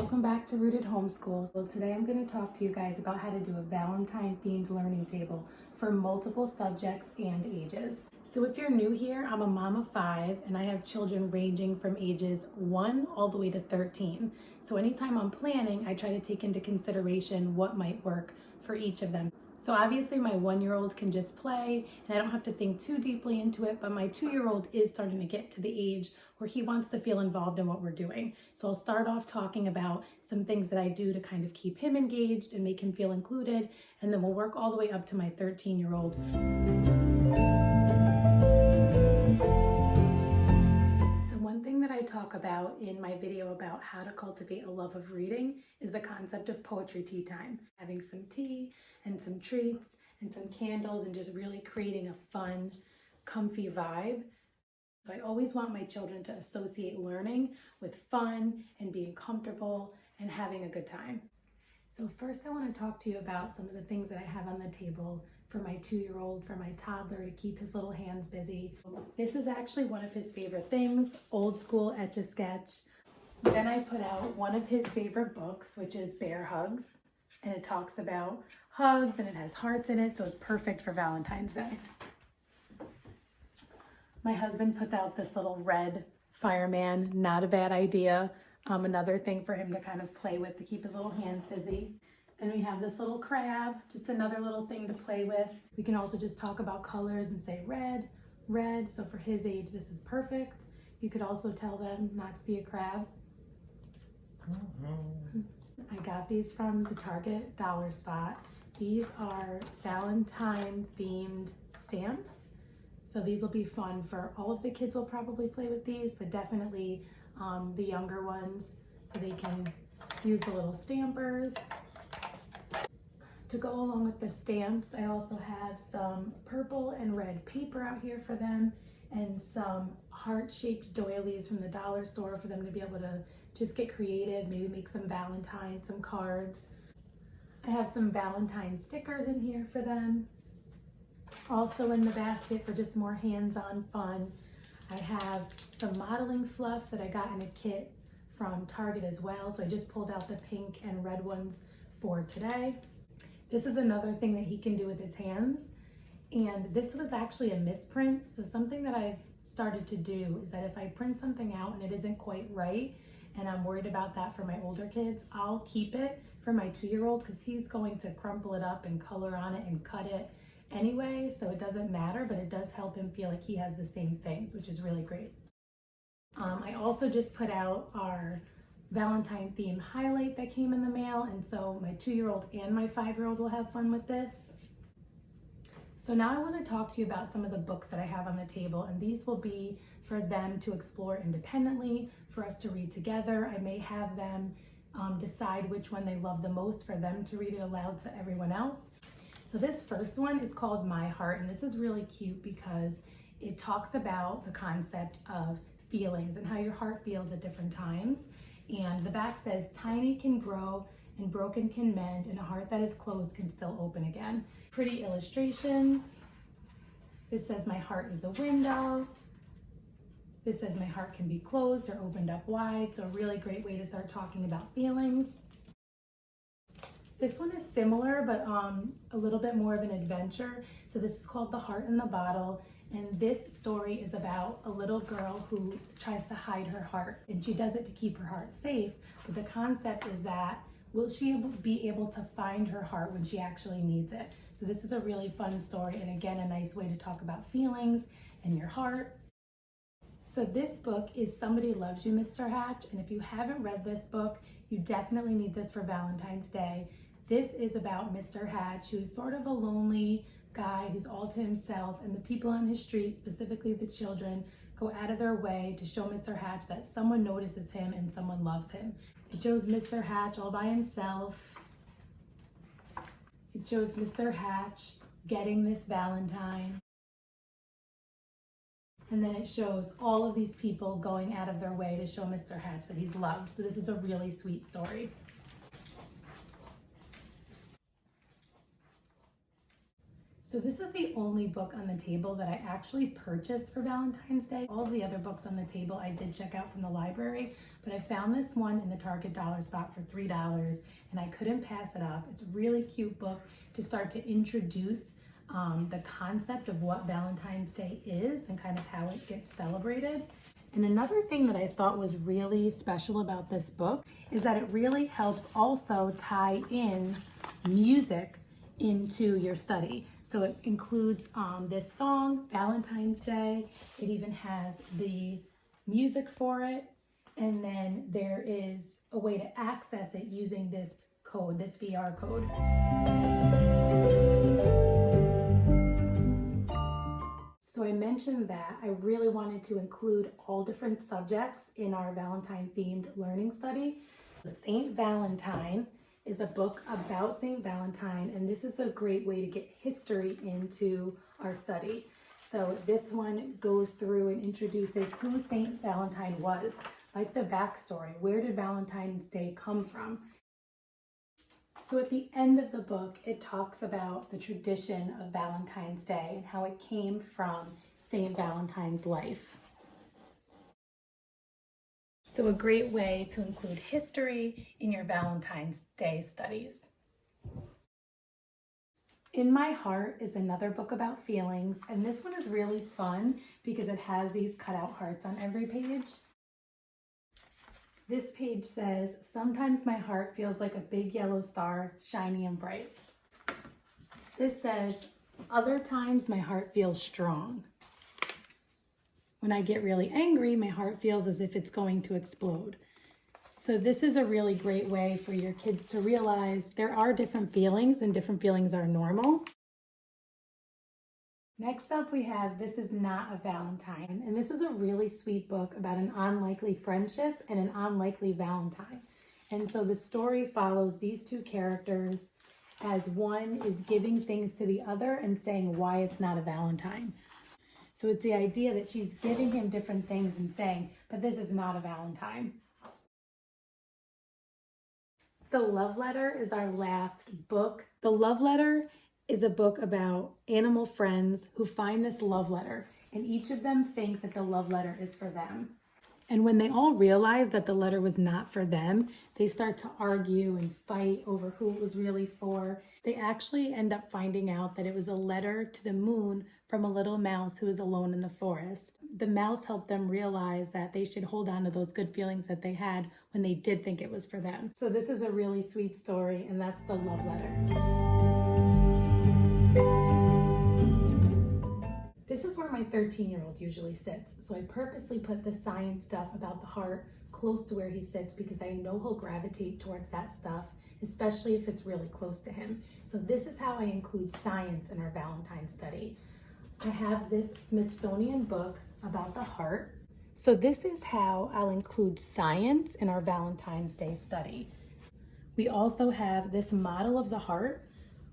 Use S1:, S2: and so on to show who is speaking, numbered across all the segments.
S1: Welcome back to Rooted Homeschool. Well, today I'm going to talk to you guys about how to do a Valentine themed learning table for multiple subjects and ages. So if you're new here, I'm a mom of 5 and I have children ranging from ages 1 all the way to 13. So anytime I'm planning, I try to take into consideration what might work for each of them. So obviously my 1-year-old can just play and I don't have to think too deeply into it, but my 2-year-old is starting to get to the age where he wants to feel involved in what we're doing. So I'll start off talking about some things that I do to kind of keep him engaged and make him feel included, and then we'll work all the way up to my 13-year-old. One thing that I talk about in my video about how to cultivate a love of reading is the concept of poetry tea time. Having some tea and some treats and some candles and just really creating a fun, comfy vibe. So I always want my children to associate learning with fun and being comfortable and having a good time. So first I want to talk to you about some of the things that I have on the table for my 2-year-old, for my toddler, to keep his little hands busy. This is actually one of his favorite things, old school Etch-a-Sketch. Then I put out one of his favorite books, which is Bear Hugs, and it talks about hugs and it has hearts in it, so it's perfect for Valentine's Day. My husband put out this little red fireman, not a bad idea. Another thing for him to kind of play with to keep his little hands busy. Then we have this little crab, just another little thing to play with. We can also just talk about colors and say red, red. So for his age, this is perfect. You could also tell them not to be a crab. I got these from the Target dollar spot. These are Valentine themed stamps. So these will be fun for all of the kids. Will probably play with these, but definitely the younger ones, so they can use the little stampers. To go along with the stamps, I also have some purple and red paper out here for them and some heart-shaped doilies from the dollar store for them to be able to just get creative, maybe make some Valentines, some cards. I have some Valentine stickers in here for them. Also in the basket for just more hands-on fun, I have some modeling fluff that I got in a kit from Target as well. So I just pulled out the pink and red ones for today. This is another thing that he can do with his hands. And this was actually a misprint. So something that I've started to do is that if I print something out and it isn't quite right, and I'm worried about that for my older kids, I'll keep it for my 2-year-old because he's going to crumple it up and color on it and cut it anyway. So it doesn't matter, but it does help him feel like he has the same things, which is really great. I also just put out our Valentine theme highlight that came in the mail, and so my 2-year-old and my 5-year-old will have fun with this. So now I want to talk to you about some of the books that I have on the table, and these will be for them to explore independently, for us to read together. I may have them decide which one they love the most for them to read it aloud to everyone else. So this first one is called My Heart, and this is really cute because it talks about the concept of feelings and how your heart feels at different times. And the back says, tiny can grow and broken can mend, and a heart that is closed can still open again. Pretty illustrations. This says, my heart is a window. This says, my heart can be closed or opened up wide. So a really great way to start talking about feelings. This one is similar, but a little bit more of an adventure. So this is called The Heart in the Bottle. And this story is about a little girl who tries to hide her heart, and she does it to keep her heart safe. But the concept is that, will she be able to find her heart when she actually needs it? So this is a really fun story, and again, a nice way to talk about feelings and your heart. So this book is Somebody Loves You, Mr. Hatch. And if you haven't read this book, you definitely need this for Valentine's Day. This is about Mr. Hatch, who's sort of a lonely guy who's all to himself, and the people on his street, specifically the children, go out of their way to show Mr. Hatch that someone notices him and someone loves him. It shows Mr. Hatch all by himself. It shows Mr. Hatch getting this Valentine. And then it shows all of these people going out of their way to show Mr. Hatch that he's loved. So this is a really sweet story. So this is the only book on the table that I actually purchased for Valentine's Day. All of the other books on the table I did check out from the library, but I found this one in the Target dollar spot for $3 and I couldn't pass it up. It's a really cute book to start to introduce the concept of what Valentine's Day is and kind of how it gets celebrated. And another thing that I thought was really special about this book is that it really helps also tie in music into your study. So it includes this song, Valentine's Day. It even has the music for it. And then there is a way to access it using this code, this VR code. So I mentioned that I really wanted to include all different subjects in our Valentine themed learning study. So Saint Valentine is a book about Saint Valentine, and this is a great way to get history into our study. So this one goes through and introduces who Saint Valentine was, like the backstory. Where did Valentine's Day come from? So at the end of the book, it talks about the tradition of Valentine's Day and how it came from Saint Valentine's life. So a great way to include history in your Valentine's Day studies. In My Heart is another book about feelings, and this one is really fun because it has these cutout hearts on every page. This page says, "Sometimes my heart feels like a big yellow star, shiny and bright." This says, "Other times my heart feels strong. When I get really angry, my heart feels as if it's going to explode." So this is a really great way for your kids to realize there are different feelings and different feelings are normal. Next up we have This Is Not a Valentine, and this is a really sweet book about an unlikely friendship and an unlikely Valentine. And so the story follows these two characters as one is giving things to the other and saying why it's not a Valentine. So it's the idea that she's giving him different things and saying, but this is not a Valentine. The Love Letter is our last book. The Love Letter is a book about animal friends who find this love letter, and each of them think that the love letter is for them. And when they all realize that the letter was not for them, they start to argue and fight over who it was really for. They actually end up finding out that it was a letter to the moon from a little mouse who was alone in the forest. The mouse helped them realize that they should hold on to those good feelings that they had when they did think it was for them. So this is a really sweet story, and that's The Love Letter. This is where my 13-year-old usually sits, so I purposely put the science stuff about the heart close to where he sits because I know he'll gravitate towards that stuff, especially if it's really close to him. So this is how I include science in our Valentine study. I have this Smithsonian book about the heart. So this is how I'll include science in our Valentine's Day study. We also have this model of the heart,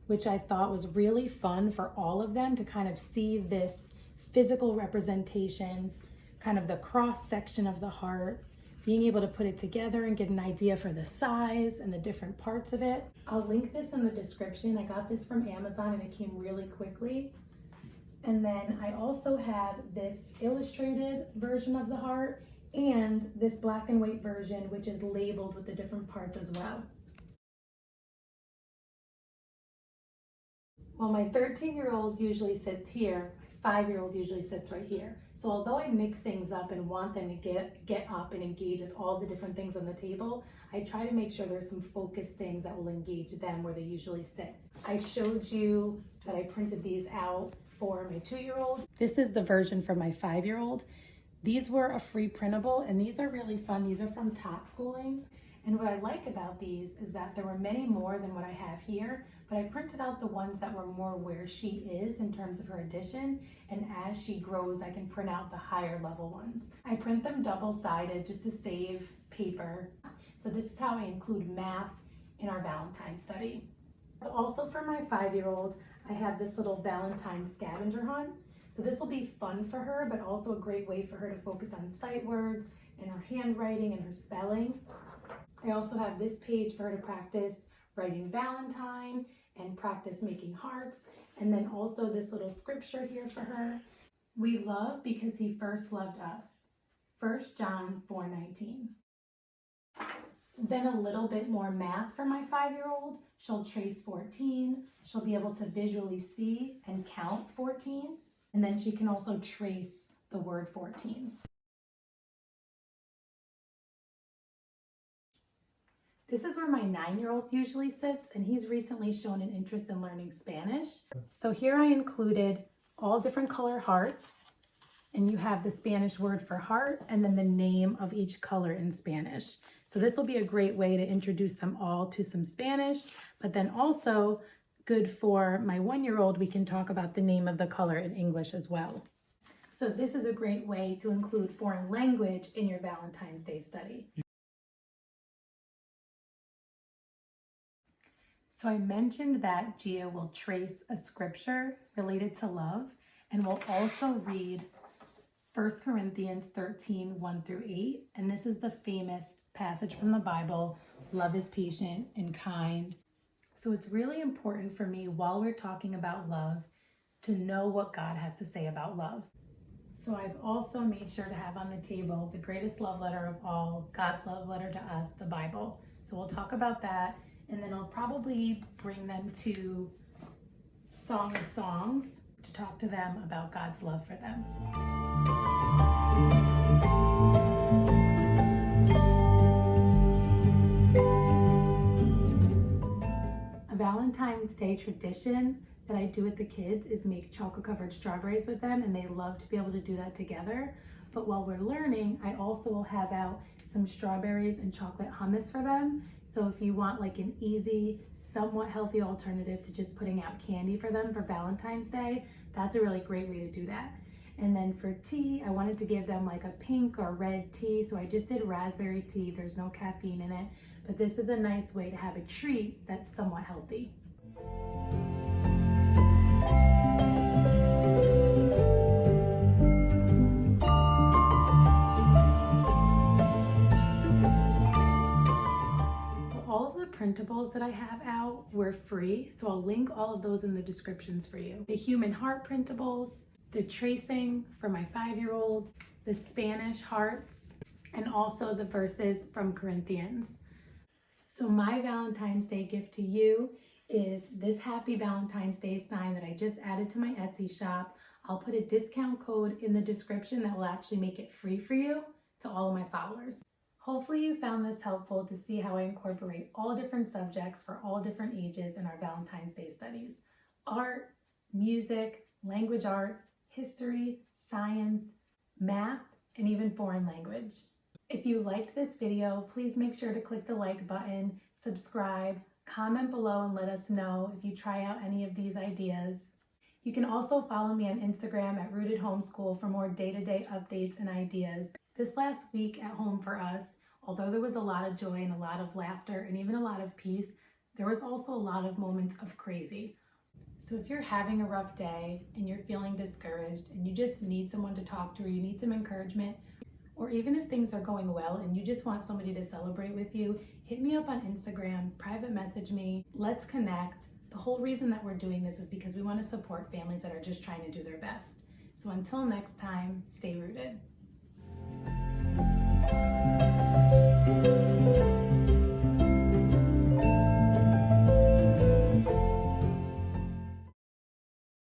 S1: which I thought was really fun for all of them to kind of see this physical representation, kind of the cross section of the heart, being able to put it together and get an idea for the size and the different parts of it. I'll link this in the description. I got this from Amazon and it came really quickly. And then I also have this illustrated version of the heart and this black and white version, which is labeled with the different parts as well. Well, my 13-year-old usually sits here, my 5-year-old usually sits right here. So although I mix things up and want them to get up and engage with all the different things on the table, I try to make sure there's some focused things that will engage them where they usually sit. I showed you that I printed these out for my 2-year-old. This is the version for my 5-year-old. These were a free printable, and these are really fun. These are from Tot Schooling. And what I like about these is that there were many more than what I have here, but I printed out the ones that were more where she is in terms of her edition, and as she grows, I can print out the higher level ones. I print them double-sided just to save paper. So this is how I include math in our Valentine study. Also for my 5-year-old, I have this little Valentine scavenger hunt. So this will be fun for her, but also a great way for her to focus on sight words and her handwriting and her spelling. I also have this page for her to practice writing Valentine and practice making hearts And then also this little scripture here for her. We love because he first loved us. 1 John 4:19. Then a little bit more math for my 5-year-old. She'll trace 14. She'll be able to visually see and count 14. And then she can also trace the word 14. This is where my 9-year-old usually sits, and he's recently shown an interest in learning Spanish. So here I included all different color hearts, and you have the Spanish word for heart and then the name of each color in Spanish. So this will be a great way to introduce them all to some Spanish, but then also good for my 1-year-old, we can talk about the name of the color in English as well. So this is a great way to include foreign language in your Valentine's Day study. So I mentioned that Gia will trace a scripture related to love, and will also read 1 Corinthians 13, 1-8. And this is the famous passage from the Bible, love is patient and kind. So it's really important for me while we're talking about love to know what God has to say about love. So I've also made sure to have on the table the greatest love letter of all, God's love letter to us, the Bible. So we'll talk about that, and then I'll probably bring them to Song of Songs to talk to them about God's love for them. A Valentine's Day tradition that I do with the kids is make chocolate covered strawberries with them, and they love to be able to do that together. But while we're learning, I also will have out some strawberries and chocolate hummus for them. So if you want like an easy, somewhat healthy alternative to just putting out candy for them for Valentine's Day, that's a really great way to do that. And then for tea, I wanted to give them like a pink or red tea, so I just did raspberry tea. There's no caffeine in it, but this is a nice way to have a treat that's somewhat healthy. All of the printables that I have out were free, so I'll link all of those in the descriptions for you. The human heart printables, the tracing for my 5-year-old, the Spanish hearts, and also the verses from Corinthians. So my Valentine's Day gift to you is this Happy Valentine's Day sign that I just added to my Etsy shop. I'll put a discount code in the description that will actually make it free for you to all of my followers. Hopefully you found this helpful to see how I incorporate all different subjects for all different ages in our Valentine's Day studies. Art, music, language arts, history, science, math, and even foreign language. If you liked this video, please make sure to click the like button, subscribe, comment below and let us know if you try out any of these ideas. You can also follow me on Instagram at Rooted Homeschool for more day-to-day updates and ideas. This last week at home for us, although there was a lot of joy and a lot of laughter and even a lot of peace, there was also a lot of moments of crazy. So if you're having a rough day and you're feeling discouraged and you just need someone to talk to, or you need some encouragement, or even if things are going well and you just want somebody to celebrate with you, hit me up on Instagram, private message me, let's connect. The whole reason that we're doing this is because we want to support families that are just trying to do their best. So until next time, stay rooted.